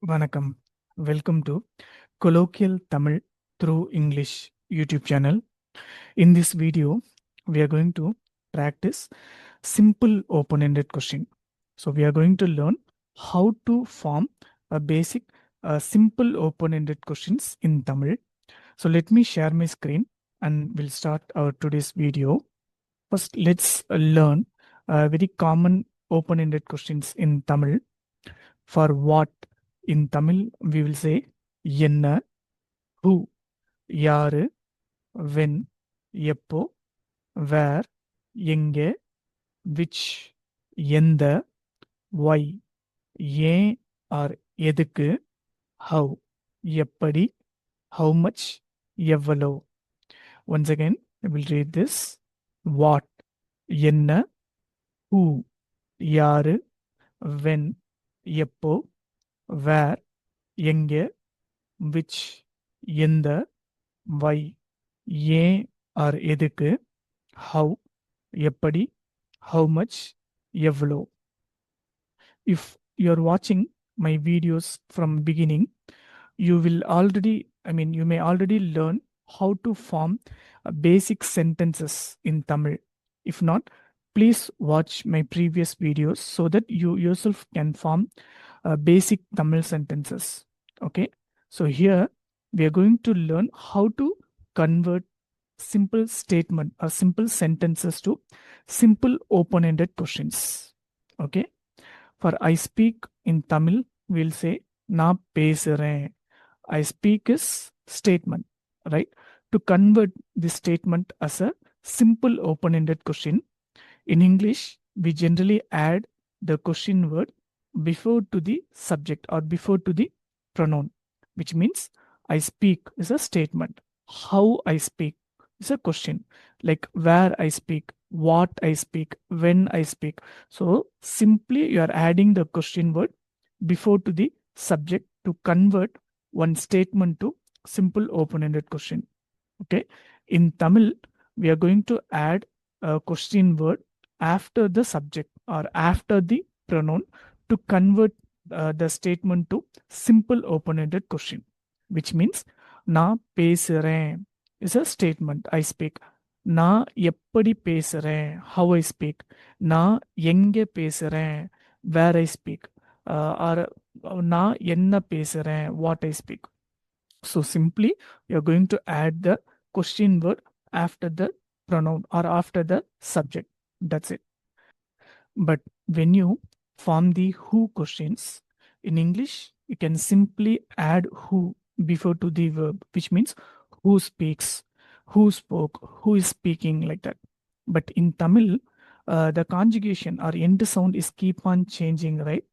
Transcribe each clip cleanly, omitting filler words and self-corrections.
வணக்கம். Welcome to Colloquial Tamil through English YouTube channel. In this video, we are going to practice simple open-ended question. So we are going to learn how to form a basic simple open-ended questions in Tamil. So let me share my screen and we'll start our today's video. First, let's learn very common open-ended questions in Tamil. For what? In Tamil, we will say என்ன, who, யாரு, when, எப்போ, where, எங்கே, which, எந்த, why, ஏன் or எதுக்கு, how, எப்படி, how much, எவ்வளோ. Once again, I will read this. What, என்ன, who, யாரு, when, எப்போ, where, எங்கே, which, எந்த, why, ஏன் or எதுக்கு, how, எப்படி, how much, எவ்வளோ. If you're watching my videos from beginning, you may already learn how to form basic sentences in Tamil. If not, please watch my previous videos so that you yourself can form basic Tamil sentences. Okay, so here we are going to learn how to convert simple statement or simple sentences to simple open-ended questions. Okay, for I speak in Tamil, we'll say நான் பேசுறேன். I speak is statement, right? To convert this statement as a simple open-ended question, in English, we generally add the question word before to the subject or before to the pronoun, which means I speak is a statement. How I speak is a question, like where I speak, what I speak, when I speak. So simply you are adding the question word before to the subject to convert one statement to simple open-ended question. Okay, in Tamil, we are going to add a question word after the subject or after the pronoun to convert the statement to simple open-ended question, which means நான் பேசுறேன் is a statement. I speak. நான் எப்படி பேசுறேன், how I speak. நான் எங்கே பேசுறேன், where I speak. Or நான் என்ன பேசுறேன், what I speak. So simply you're going to add the question word after the pronoun or after the subject. That's it. But when you form the who questions in English, you can simply add who before to the verb, which means who speaks, who spoke, who is speaking, like that. But in Tamil, the conjugation or end sound is keep on changing, right?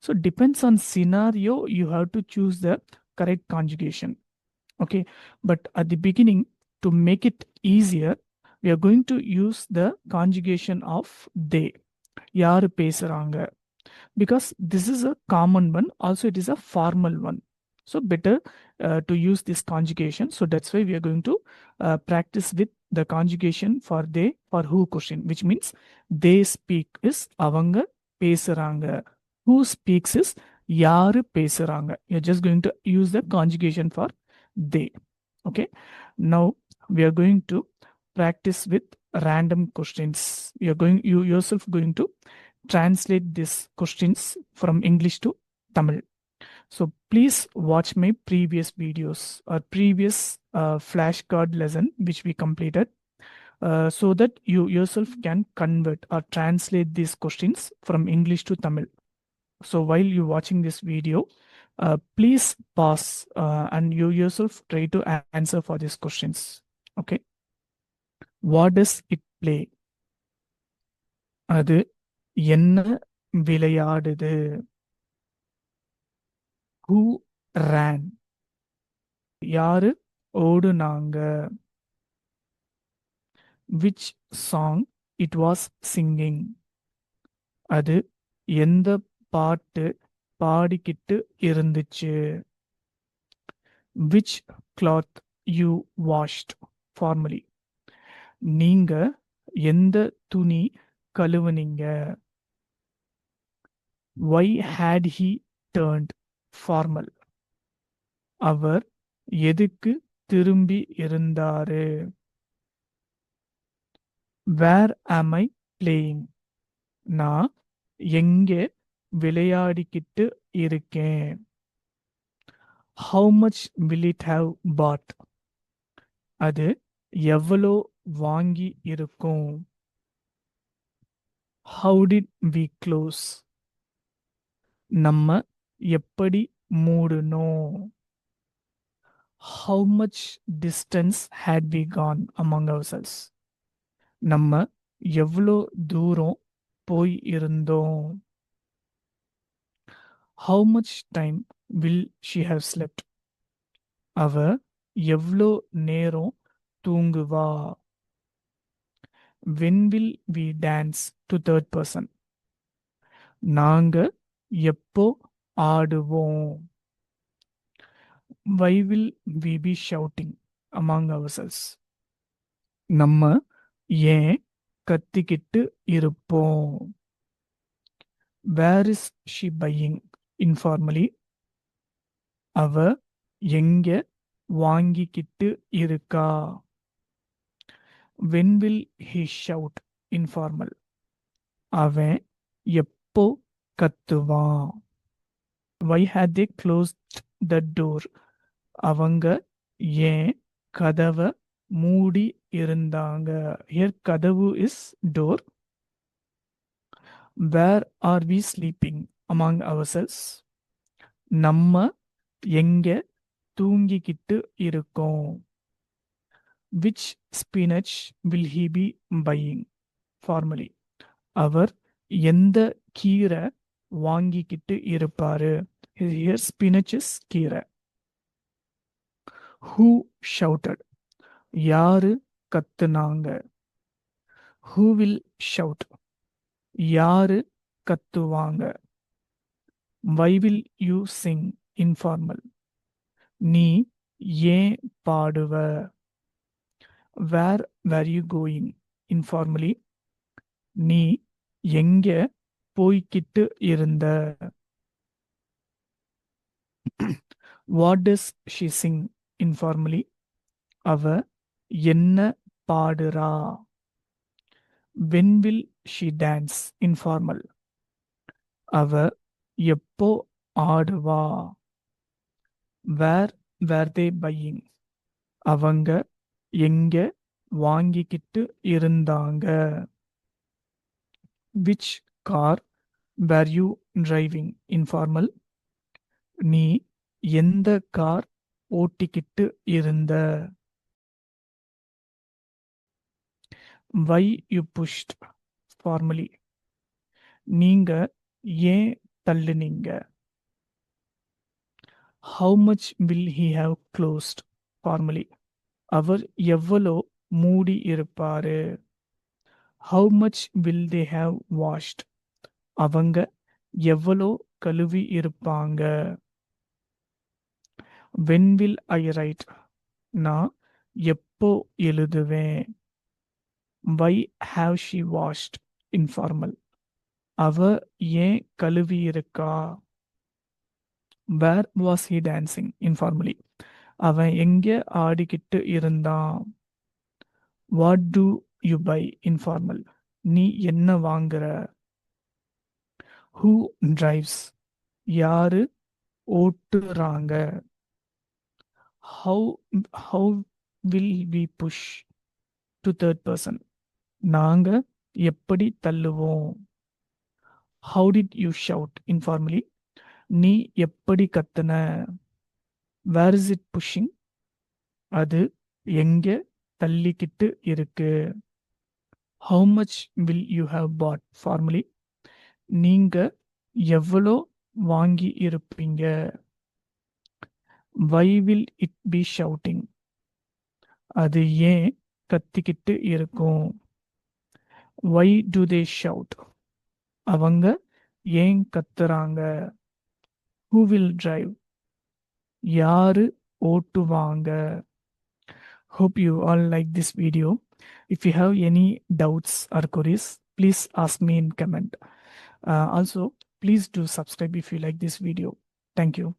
So depends on scenario, you have to choose the correct conjugation. Okay, but at the beginning, to make it easier, we are going to use the conjugation of they. யாரு பேசுறாங்க, because this is a common one, also it is a formal one, so better to use this conjugation. So that's why we are going to practice with the conjugation for they for who question, which means they speak is அவங்க பேசுறாங்க, who speaks is யாரு பேசுறாங்க. You're just going to use the conjugation for they. Okay, now we are going to practice with random questions. You yourself going to translate these questions from English to Tamil. So please watch my previous videos or previous flashcard lesson which we completed, so that you yourself can convert or translate these questions from English to Tamil. So while you watching this video, please pause and you yourself try to answer for these questions. Okay, what does it play? அது என்ன விளையாடுது? Who ran? யாரு ஓடுனாங்க? Which song it was singing? அது எந்த பாட்டு பாடிக்கிட்டு இருந்துச்சு? Which cloth you washed formally? நீங்க எந்த துணி கழுவுனீங்க? Why had he turned formal. அவர் எதுக்கு திரும்பி இருந்தாரு? வேர் am I playing? நான் எங்கே விளையாடிக்கிட்டு இருக்கேன்? How much will it have bought? அது எவ்வளோ வாங்கி இருக்கும்? How did we close? நம்ம எப்படி மூடுனோம்? How much distance had we gone among ourselves? நம்ம எவ்வளோ தூரம் போய் இருந்தோம்? How much time will she have slept? அவ எவ்வளோ நேரம் தூங்குவா? When will we dance to third person? நாங்க எப்போ ஆடுவோம்? Why will we be shouting among ourselves? நம்ம ஏன் கத்திக்கிட்டு இருப்போம்? Where is she buying informally? அவ எங்க வாங்கிக்கிட்டு இருக்கா? When will he shout informal? அவன் எப்போ கத்துவான்? Why had they closed the door? அவங்க ஏன் கதவை மூடி இருந்தாங்க? Here கதவு is door. Where are we sleeping among ourselves? நம்ம எங்க தூங்கிக்கிட்டு இருக்கோம்? Which spinach will he be buying formally? அவர் எந்த கீரை வாங்கிக்கிட்டு இருப்பாரு? Here spinach is கீரை. Who shouted? யாரு கத்துனாங்க? Who will shout? யாரு கத்துவாங்க? Why will you sing informal? நீ ஏன் பாடுவ? Where were you going informally? நீ எங்க போய்கிட்டு இருந்த? What does she sing informally? அவ என்ன பாடுறா? When will she dance informal? அவ எப்போ ஆடுவா? Where were they buying? அவங்க எங்க வாங்கிக்கிட்டு இருந்தாங்க? Which car were you driving informal? நீ எந்த கார் ஓட்டிக்கிட்டு இருந்த? Why you pushed formally? நீங்க ஏன் தள்ளுனீங்க? How much will he have closed formally? அவர் எவ்வளோ மூடி இருப்பாரு? How much will they have washed? அவங்க எவ்வளோ கழுவி இருப்பாங்க? When will I write? நான் எப்போ எழுதுவேன்? Why have she washed informal? அவ ஏன் கழுவி இருக்கா? Where was he dancing informally? அவன் எங்க ஆடிக்கிட்டு இருந்தான்? What do you buy informal? நீ என்ன வாங்குற? Who drives? யாரு ஓட்டுறாங்க? How will we push to third person? நாங்க எப்படி தள்ளுவோம்? How did you shout informally? நீ எப்படி கத்துன? Where is it pushing? அது எங்க தள்ளிக்கிட்டு இருக்கு? How much will you have bought formally? நீங்க எவ்வளோ வாங்கி இருப்பீங்க? Why will it be shouting? அது ஏன் கத்திக்கிட்டு இருக்கும்? Why do they shout? அவங்க ஏன் கத்துறாங்க? Who will drive? யாரு ஓட்டுவாங்க? Hope you all like this video. If you have any doubts or queries, please ask me in comment. Also, please do subscribe if you like this video. Thank you.